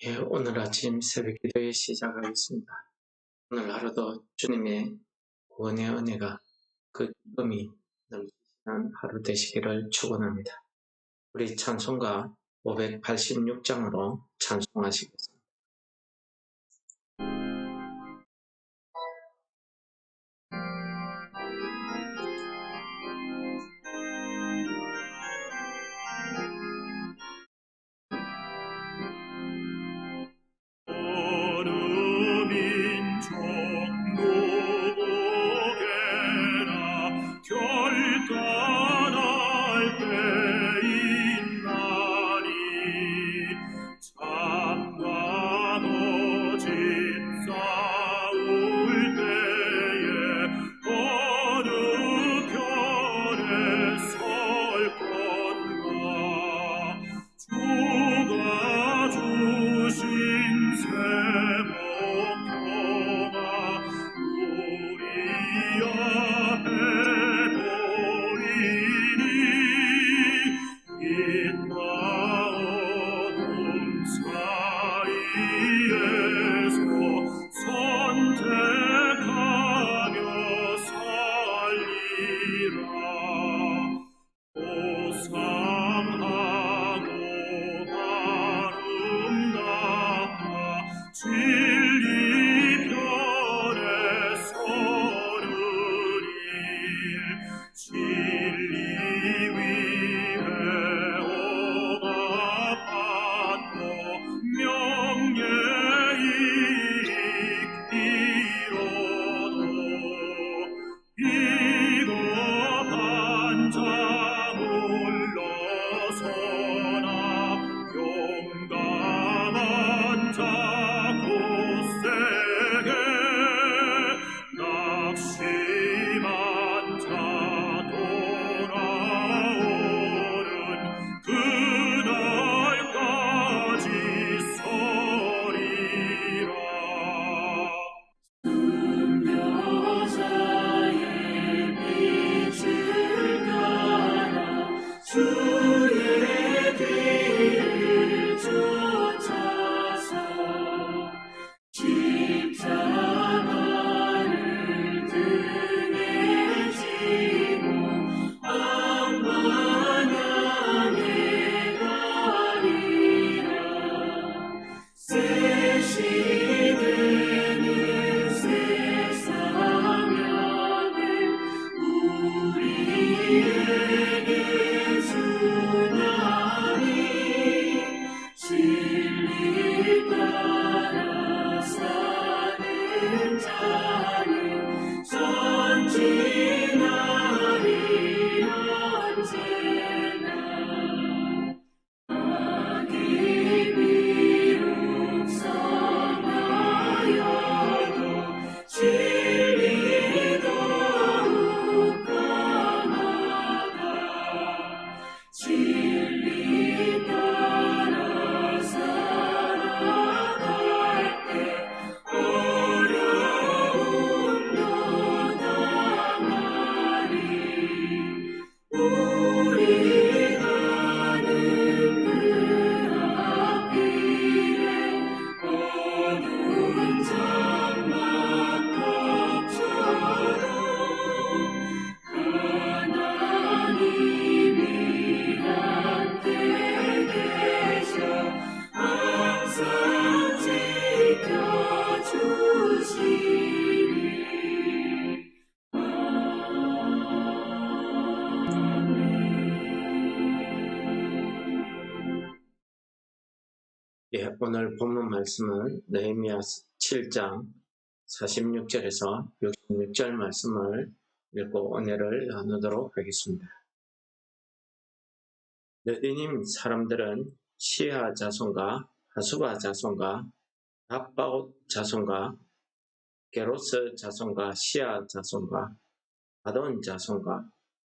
오늘 아침 새벽 기도에 시작하겠습니다. 오늘 하루도 주님의 구원의 은혜가 그 기쁨이 넘치는 하루 되시기를 축원합니다. 우리 찬송가 586장으로 찬송하시겠습니다. 오늘 본문 말씀은 느헤미야 7장 46절에서 66절 말씀을 읽고 은혜를 나누도록 하겠습니다. 느디님 사람들은 시아 자손과 하수바 자손과 납바옷 자손과 게로스 자손과 시아 자손과 아돈 자손과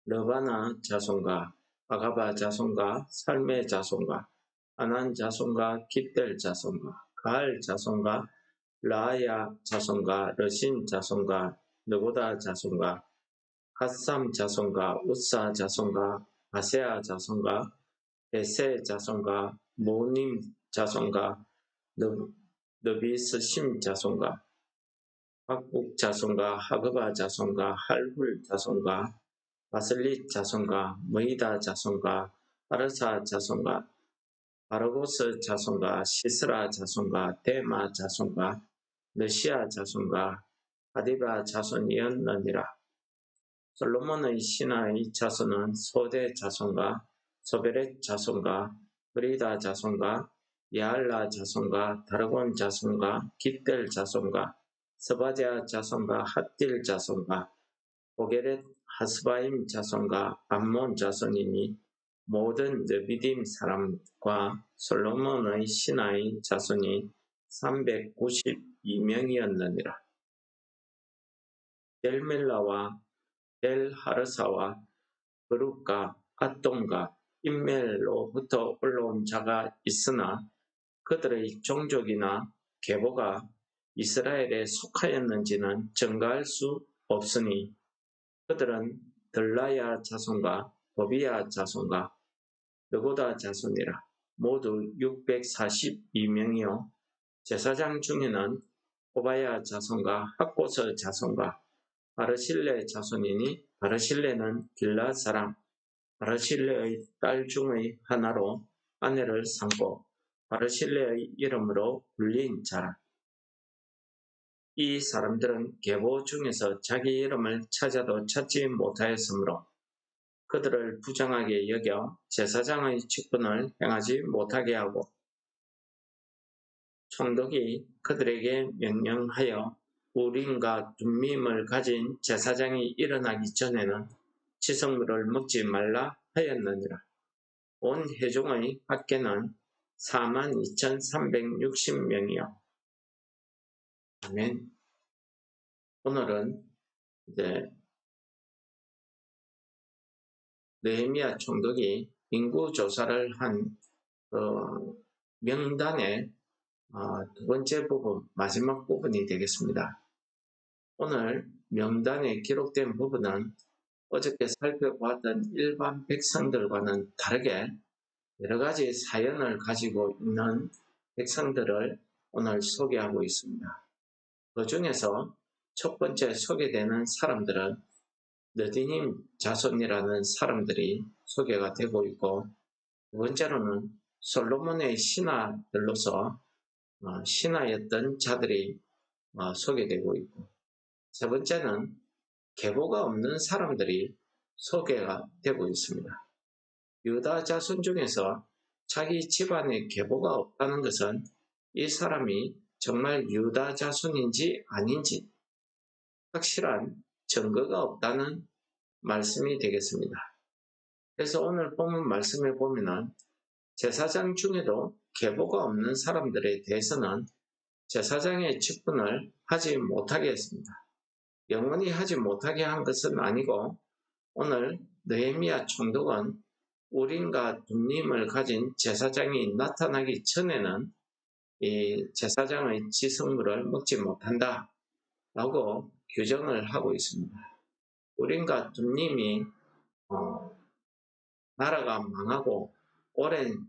르바나 자손과 아가바 자손과 살메 자손과 아난 자손과 깃델 자손과 가알 자손과 라야 자손과 르신 자손과 느고다 자손과 핫삼 자손과 우사 자손과 아세아 자손과 에세 자손과 모님 자손과 너비스심 자손과 박국 자손과 하그바 자손과 할훌 자손과 바슬릿 자손과 머이다 자손과 아르사 자손과 바르고스 자손과 시스라 자손과 데마 자손과 느시아 자손과 하디바 자손이었느니라. 솔로몬의 신하의 자손은 소대 자손과 소베렛 자손과 브리다 자손과 야알라 자손과 다르곤 자손과 깃델 자손과 스바디아 자손과 핫딜 자손과 보게렛 하스바임 자손과 암몬 자손이니 모든 느비딤 사람과 솔로몬의 신하의 자손이 392명이었느니라. 델멜라와 델하르사와 그룹과 아똥과 인멜로부터 올라온 자가 있으나 그들의 종족이나 계보가 이스라엘에 속하였는지는 증가할 수 없으니 그들은 들라야 자손과 도비야 자손과 느고다 자손이라. 모두 642명이요 제사장 중에는 호바야 자손과 학고서 자손과 바르실레 자손이니 바르실레는 길앗 사람 바르실레의 딸 중의 하나로 아내를 삼고 바르실레의 이름으로 불린 자라. 이 사람들은 계보 중에서 자기 이름을 찾아도 찾지 못하였으므로 그들을 부정하게 여겨 제사장의 직분을 행하지 못하게 하고 총독이 그들에게 명령하여 우림과 둠밈을 가진 제사장이 일어나기 전에는 지성물을 먹지 말라 하였느니라. 온 회중의 합계는 42,360명이요. 아멘. 오늘은 이제 느헤미야 총독이 인구 조사를 한 명단의 두 번째 부분, 마지막 부분이 되겠습니다. 오늘 명단에 기록된 부분은 어저께 살펴보았던 일반 백성들과는 다르게 여러 가지 사연을 가지고 있는 백성들을 오늘 소개하고 있습니다. 그 중에서 첫 번째 소개되는 사람들은 느디님 자손이라는 사람들이 소개가 되고 있고, 두 번째로는 솔로몬의 신하들로서 신하였던 자들이 소개되고 있고, 세 번째는 계보가 없는 사람들이 소개가 되고 있습니다. 유다 자손 중에서 자기 집안에 계보가 없다는 것은 이 사람이 정말 유다 자손인지 아닌지 확실한 증거가 없다는 말씀이 되겠습니다. 그래서 오늘 본문 말씀에 보면은 제사장 중에도 계보가 없는 사람들에 대해서는 제사장의 직분을 하지 못하게 했습니다. 영원히 하지 못하게 한 것은 아니고 오늘 느헤미야 총독은 우림과 둠밈을 가진 제사장이 나타나기 전에는 이 제사장의 지성물을 먹지 못한다 라고 규정을 하고 있습니다. 우림과 둠밈이 나라가 망하고 오랜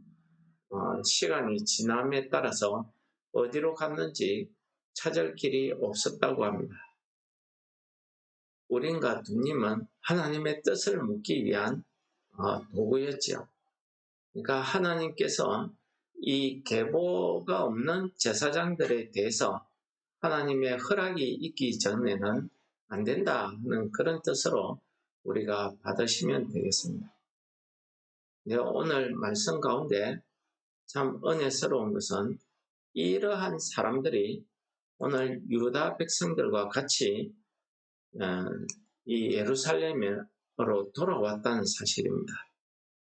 시간이 지남에 따라서 어디로 갔는지 찾을 길이 없었다고 합니다. 우림과 둠밈은 하나님의 뜻을 묻기 위한 도구였지요. 그러니까 하나님께서 이 계보가 없는 제사장들에 대해서 하나님의 허락이 있기 전에는 안 된다 하는 그런 뜻으로 우리가 받으시면 되겠습니다. 오늘 말씀 가운데 참 은혜스러운 것은 이러한 사람들이 오늘 유다 백성들과 같이 이 예루살렘으로 돌아왔다는 사실입니다.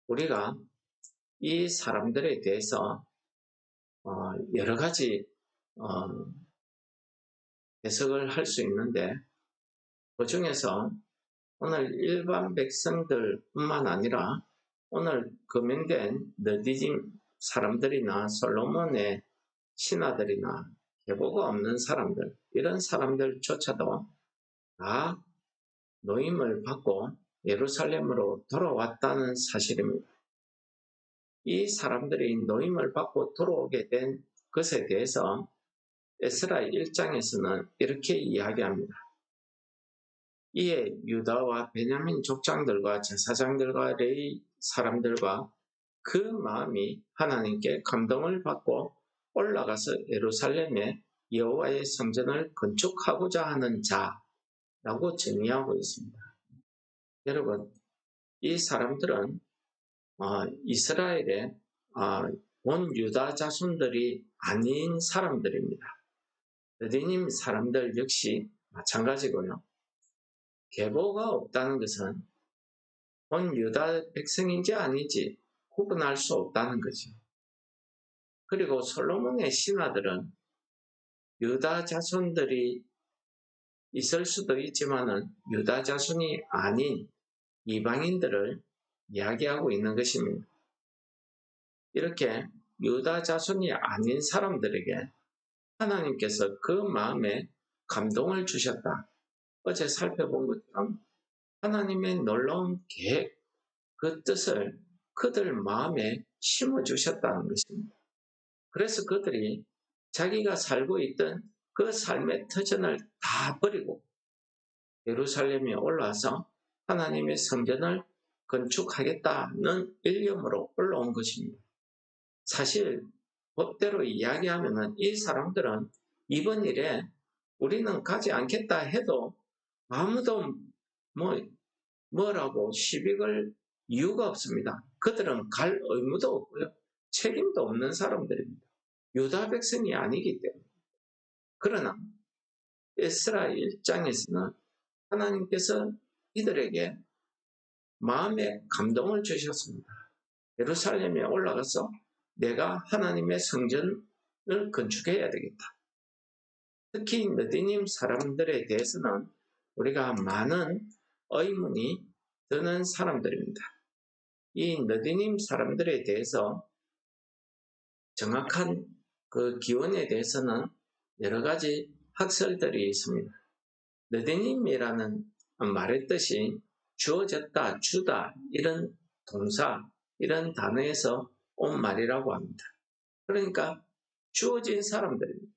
우리가 이 사람들에 대해서 여러 가지 해석을 할 수 있는데 그 중에서 오늘 일반 백성들뿐만 아니라 오늘 거명된 느디짐 사람들이나 솔로몬의 신하들이나 계보가 없는 사람들, 이런 사람들조차도 다 노임을 받고 예루살렘으로 돌아왔다는 사실입니다. 이 사람들이 노임을 받고 돌아오게 된 것에 대해서 에스라 1장에서는 이렇게 이야기합니다. 이에 유다와 베냐민 족장들과 제사장들과 레위 사람들과 그 마음이 하나님께 감동을 받고 올라가서 예루살렘에 여호와의 성전을 건축하고자 하는 자라고 정의하고 있습니다. 여러분, 이 사람들은 이스라엘의 온 유다 자손들이 아닌 사람들입니다. 느디님 사람들 역시 마찬가지고요. 계보가 없다는 것은 온 유다 백성인지 아닌지 구분할 수 없다는 거죠. 그리고 솔로몬의 신하들은 유다 자손들이 있을 수도 있지만은 유다 자손이 아닌 이방인들을 이야기하고 있는 것입니다. 이렇게 유다 자손이 아닌 사람들에게 하나님께서 그 마음에 감동을 주셨다. 어제 살펴본 것처럼 하나님의 놀라운 계획, 그 뜻을 그들 마음에 심어주셨다는 것입니다. 그래서 그들이 자기가 살고 있던 그 삶의 터전을 다 버리고 예루살렘에 올라와서 하나님의 성전을 건축하겠다는 일념으로 올라온 것입니다. 사실 법대로 이야기하면 이 사람들은 이번 일에 우리는 가지 않겠다 해도 아무도 뭐라고 시비 걸 이유가 없습니다. 그들은 갈 의무도 없고요. 책임도 없는 사람들입니다. 유다 백성이 아니기 때문에. 그러나 에스라 1장에서는 하나님께서 이들에게 마음에 감동을 주셨습니다. 예루살렘에 올라가서 내가 하나님의 성전을 건축해야 되겠다. 특히 느디님 사람들에 대해서는 우리가 많은 의문이 드는 사람들입니다. 이 느디님 사람들에 대해서 정확한 그 기원에 대해서는 여러 가지 학설들이 있습니다. 느디님이라는 말의 뜻이 주어졌다, 주다 이런 동사, 이런 단어에서 온 말이라고 합니다. 그러니까 주어진 사람들입니다.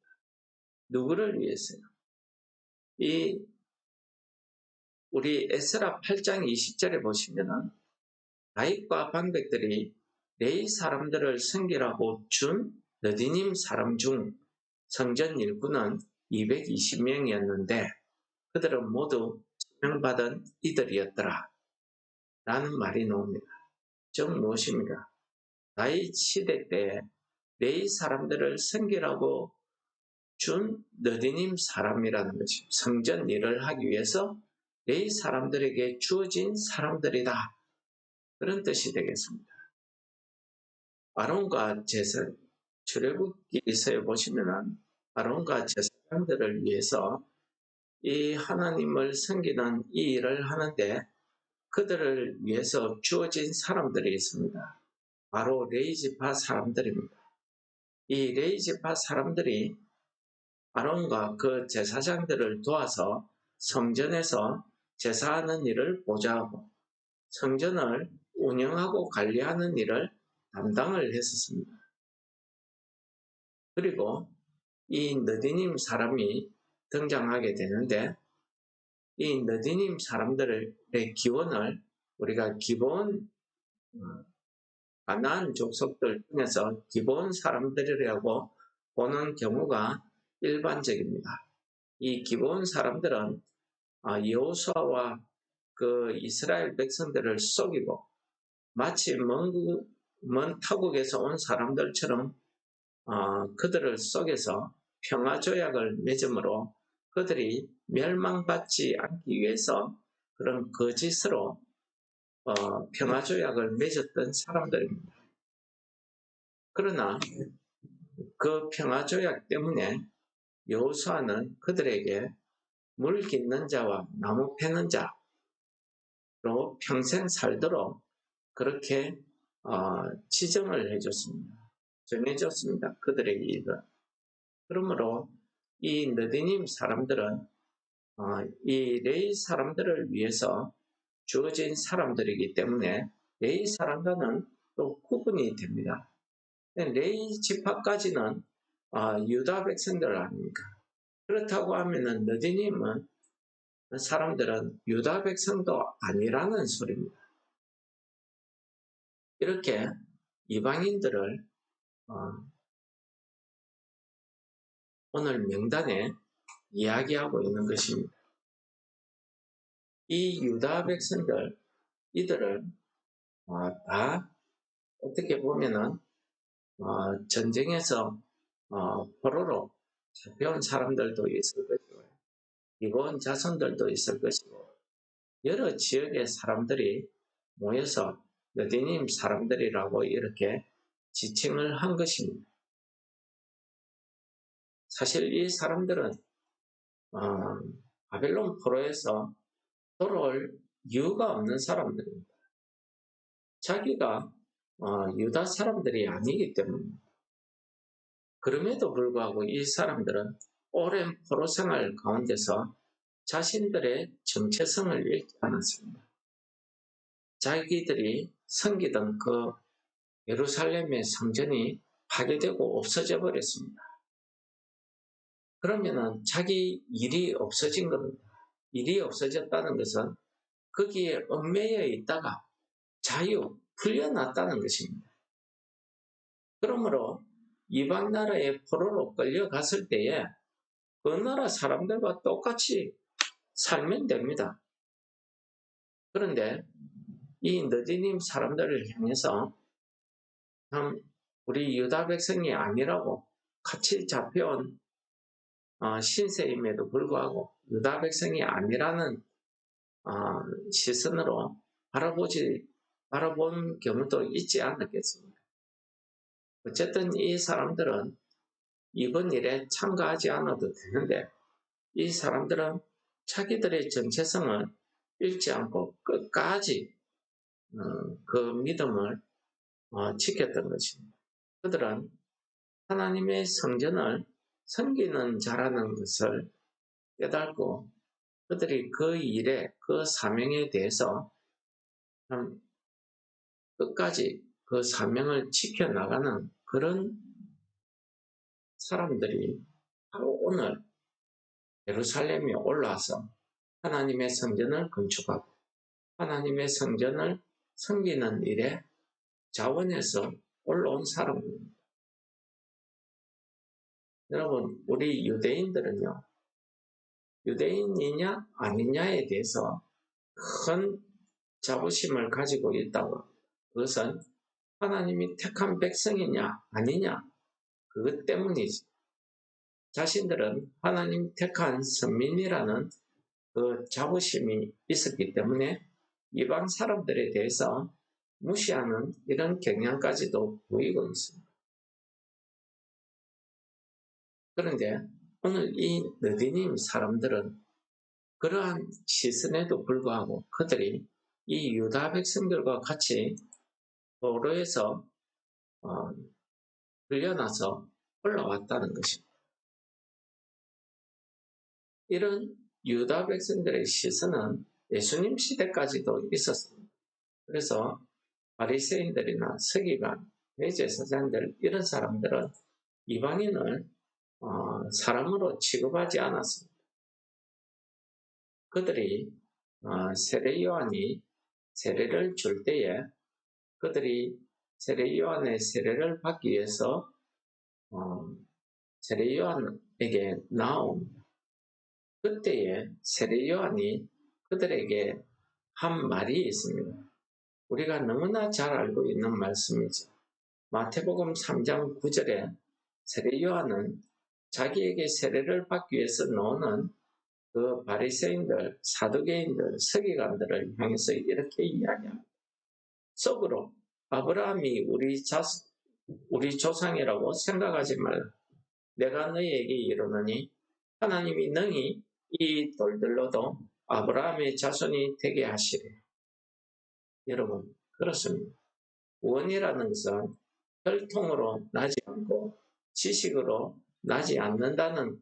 누구를 위해서요? 우리 에스라 8장 20절에 보시면은 다윗과 방백들이 레위 사람들을 섬기라고 준 느디님 사람 중 성전 일꾼은 220명이었는데 그들은 모두 지명받은 이들이었더라. 라는 말이 나옵니다. 즉 무엇입니까? 다윗 시대 때 레위 사람들을 섬기라고 준 느디님 사람이라는 것이 성전 일을 하기 위해서 레위 사람들에게 주어진 사람들이다. 그런 뜻이 되겠습니다. 아론과 출애굽기서에 보시면은 아론과 제사장들을 위해서 이 하나님을 섬기는 이 일을 하는데 그들을 위해서 주어진 사람들이 있습니다. 바로 레위지파 사람들입니다. 이 레위지파 사람들이 아론과 그 제사장들을 도와서 성전에서 제사하는 일을 보좌하고 성전을 운영하고 관리하는 일을 담당을 했었습니다. 그리고 이 느디님 사람이 등장하게 되는데 이 느디님 사람들의 기원을 우리가 기본 가나안 족속들 중에서 기본 사람들이라고 보는 경우가 일반적입니다. 이 기본 사람들은 여호수아와 그 이스라엘 백성들을 속이고 마치 먼 타국에서 온 사람들처럼 그들을 속여서 평화조약을 맺음으로 그들이 멸망받지 않기 위해서 그런 거짓으로 평화조약을 맺었던 사람들입니다. 그러나 그 평화조약 때문에 여호수아는 그들에게 물 깃는 자와 나무 패는 자로 평생 살도록 그렇게 지정을 해줬습니다. 정해줬습니다. 그들에게 이를. 그러므로 이 느디님 사람들은 이 레위 사람들을 위해서 주어진 사람들이기 때문에 레위 사람과는 또 구분이 됩니다. 레위 지파까지는 유다 백성들 아닙니까? 그렇다고 하면은 느디님은 사람들은 유다 백성도 아니라는 소리입니다. 이렇게 이방인들을 오늘 명단에 이야기하고 있는 것입니다. 이 유다 백성들, 이들을 다 어떻게 보면은 전쟁에서 포로로 잡혀온 사람들도 있을 것이고 이고온 자손들도 있을 것이고 여러 지역의 사람들이 모여서 느디님 사람들이라고 이렇게 지칭을 한 것입니다. 사실 이 사람들은 바벨론 포로에서 돌아올 이유가 없는 사람들입니다. 자기가 유다 사람들이 아니기 때문입니다. 그럼에도 불구하고 이 사람들은 오랜 포로 생활 가운데서 자신들의 정체성을 잃지 않았습니다. 자기들이 섬기던 그 예루살렘의 성전이 파괴되고 없어져 버렸습니다. 그러면은 자기 일이 없어진 겁니다. 일이 없어졌다는 것은 거기에 얽매여 있다가 풀려났다는 것입니다. 그러므로 이방 나라의 포로로 끌려갔을 때에 그 나라 사람들과 똑같이 살면 됩니다. 그런데 이 느디님 사람들을 향해서 우리 유다 백성이 아니라고 같이 잡혀온 신세임에도 불구하고 유다 백성이 아니라는 시선으로 바라본 경우도 있지 않았겠습니까? 어쨌든 이 사람들은 이번 일에 참가하지 않아도 되는데 이 사람들은 자기들의 정체성을 잃지 않고 끝까지 그 믿음을 지켰던 것입니다. 그들은 하나님의 성전을 섬기는 자라는 것을 깨닫고 그들이 그 일에 그 사명에 대해서 끝까지 그 사명을 지켜나가는 그런 사람들이 바로 오늘 예루살렘에 올라와서 하나님의 성전을 건축하고 하나님의 성전을 섬기는 일에 자원해서 올라온 사람입니다. 여러분, 우리 유대인들은요, 유대인이냐 아니냐에 대해서 큰 자부심을 가지고 있다고. 그것은 하나님이 택한 백성이냐 아니냐 그것 때문이지. 자신들은 하나님 택한 선민이라는 그 자부심이 있었기 때문에 이방 사람들에 대해서 무시하는 이런 경향까지도 보이고 있습니다. 그런데 오늘 이 느디님 사람들은 그러한 시선에도 불구하고 그들이 이 유다 백성들과 같이 포로에서 풀려나서 올라왔다는 것입니다. 이런 유다 백성들의 시선은 예수님 시대까지도 있었습니다. 그래서 바리새인들이나 서기관, 대제사장들 이런 사람들은 이방인을 사람으로 취급하지 않았습니다. 그들이 세례 요한이 세례를 줄 때에 그들이 세례 요한의 세례를 받기 위해서 세례 요한에게 나옵니다. 그때에 세례 요한이 그들에게 한 말이 있습니다. 우리가 너무나 잘 알고 있는 말씀이죠. 마태복음 3장 9절에 세례 요한은 자기에게 세례를 받기 위해서 나오는 그 바리새인들, 사두개인들, 서기관들을 향해서 이렇게 이야기합니다. 속으로 아브라함이 우리 조상이라고 생각하지 말라. 내가 너희에게 이르노니 하나님이 능히 이 돌들로도 아브라함의 자손이 되게 하시리라. 여러분, 그렇습니다. 구원이라는 것은 혈통으로 나지 않고 지식으로 나지 않는다는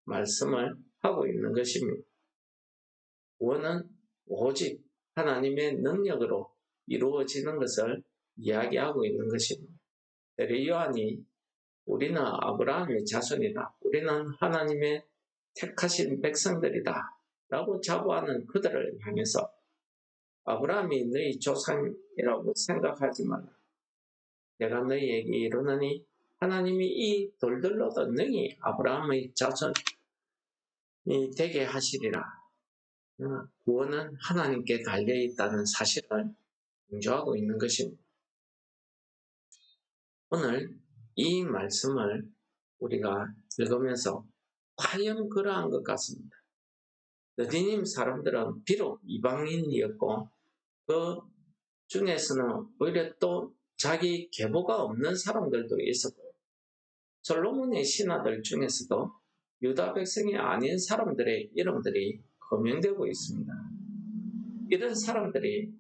말씀을 하고 있는 것입니다. 구원은 오직 하나님의 능력으로 이루어지는 것을 이야기하고 있는 것입니다. 세례 요한이 우리는 아브라함의 자손이다. 우리는 하나님의 택하신 백성들이다. 라고 자부하는 그들을 향해서 아브라함이 너희 조상이라고 생각하지 말라. 내가 너희에게 이르노니 하나님이 이 돌들로도 능히 아브라함의 자손이 되게 하시리라. 구원은 하나님께 달려있다는 사실을 강조하고 있는 것입니다. 오늘 이 말씀을 우리가 읽으면서 과연 그러한 것 같습니다. 느디님 사람들은 비록 이방인이었고 그 중에서는 오히려 또 자기 계보가 없는 사람들도 있었고 솔로몬의 신하들 중에서도 유다 백성이 아닌 사람들의 이름들이 거명되고 있습니다. 이런 사람들이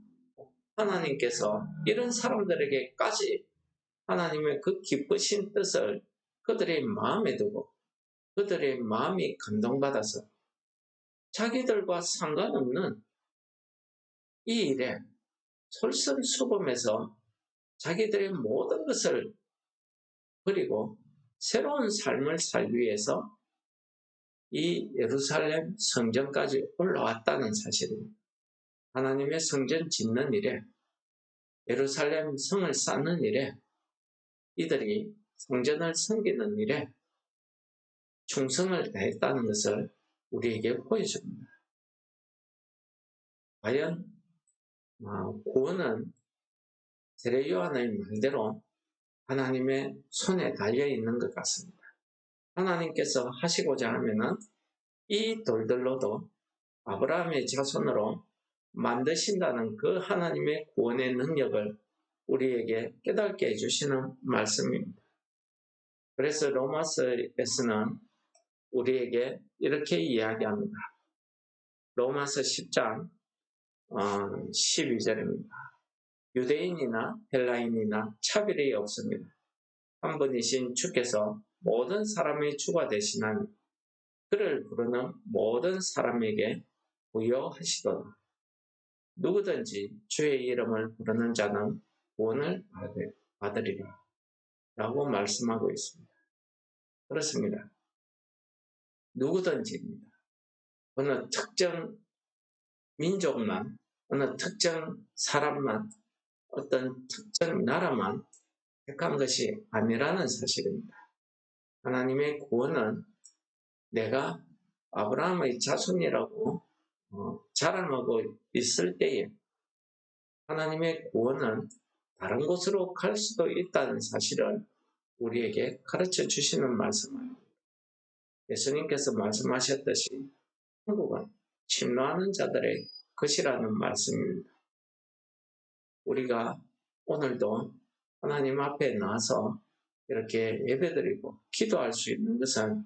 하나님께서 이런 사람들에게까지 하나님의 그 기쁘신 뜻을 그들의 마음에 두고 그들의 마음이 감동받아서 자기들과 상관없는 이 일에 솔선수범해서 자기들의 모든 것을 버리고 새로운 삶을 살기 위해서 이 예루살렘 성전까지 올라왔다는 사실입니다. 하나님의 성전 짓는 일에 예루살렘 성을 쌓는 일에 이들이 성전을 섬기는 일에 충성을 다했다는 것을 우리에게 보여줍니다. 과연 구원은 세례 요한의 말대로 하나님의 손에 달려있는 것 같습니다. 하나님께서 하시고자 하면은 이 돌들로도 아브라함의 자손으로 만드신다는 그 하나님의 구원의 능력을 우리에게 깨닫게 해주시는 말씀입니다. 그래서 로마서에서는 우리에게 이렇게 이야기합니다. 로마서 10장 12절입니다. 유대인이나 헬라인이나 차별이 없습니다. 한 분이신 주께서 모든 사람의 주가 되시나니 그를 부르는 모든 사람에게 부여하시도다. 누구든지 주의 이름을 부르는 자는 구원을 받으리라 라고 말씀하고 있습니다. 그렇습니다. 누구든지입니다. 어느 특정 민족만, 어느 특정 사람만, 어떤 특정 나라만 택한 것이 아니라는 사실입니다. 하나님의 구원은 내가 아브라함의 자손이라고 자랑하고 있을 때에 하나님의 구원은 다른 곳으로 갈 수도 있다는 사실을 우리에게 가르쳐 주시는 말씀입니다. 예수님께서 말씀하셨듯이 천국은 침노하는 자들의 것이라는 말씀입니다. 우리가 오늘도 하나님 앞에 나와서 이렇게 예배드리고 기도할 수 있는 것은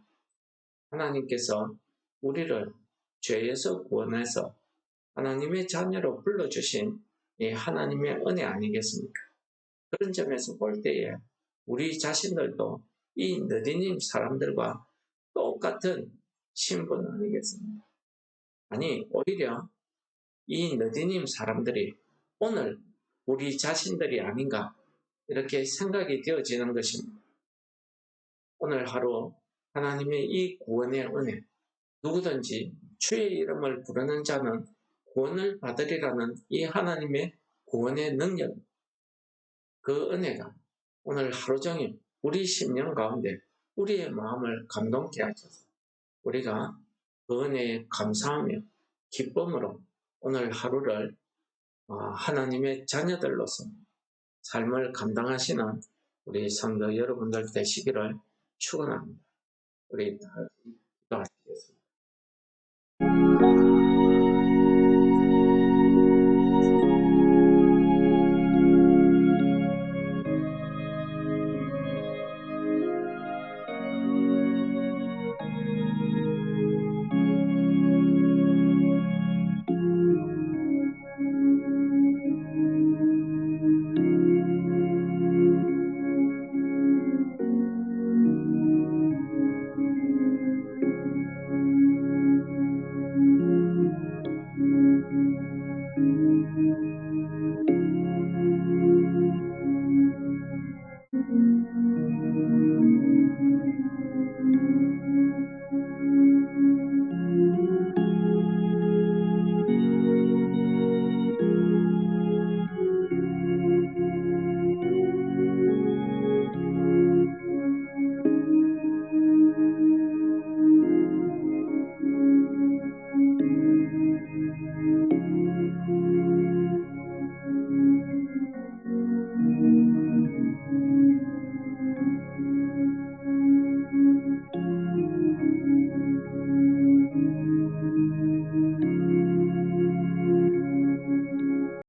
하나님께서 우리를 죄에서 구원해서 하나님의 자녀로 불러주신 이 하나님의 은혜 아니겠습니까? 그런 점에서 볼 때에 우리 자신들도 이 느디님 사람들과 똑같은 신분 아니겠습니까? 아니, 오히려 이 느디님 사람들이 오늘 우리 자신들이 아닌가 이렇게 생각이 되어지는 것입니다. 오늘 하루 하나님의 이 구원의 은혜, 누구든지 주의 이름을 부르는 자는 구원을 받으리라는 이 하나님의 구원의 능력, 그 은혜가 오늘 하루 종일 우리 심령 가운데 우리의 마음을 감동케 하셔서 우리가 그 은혜에 감사하며 기쁨으로 오늘 하루를 하나님의 자녀들로서 삶을 감당하시는 우리 성도 여러분들 되시기를 축원합니다. 우리 기도하시겠습니다.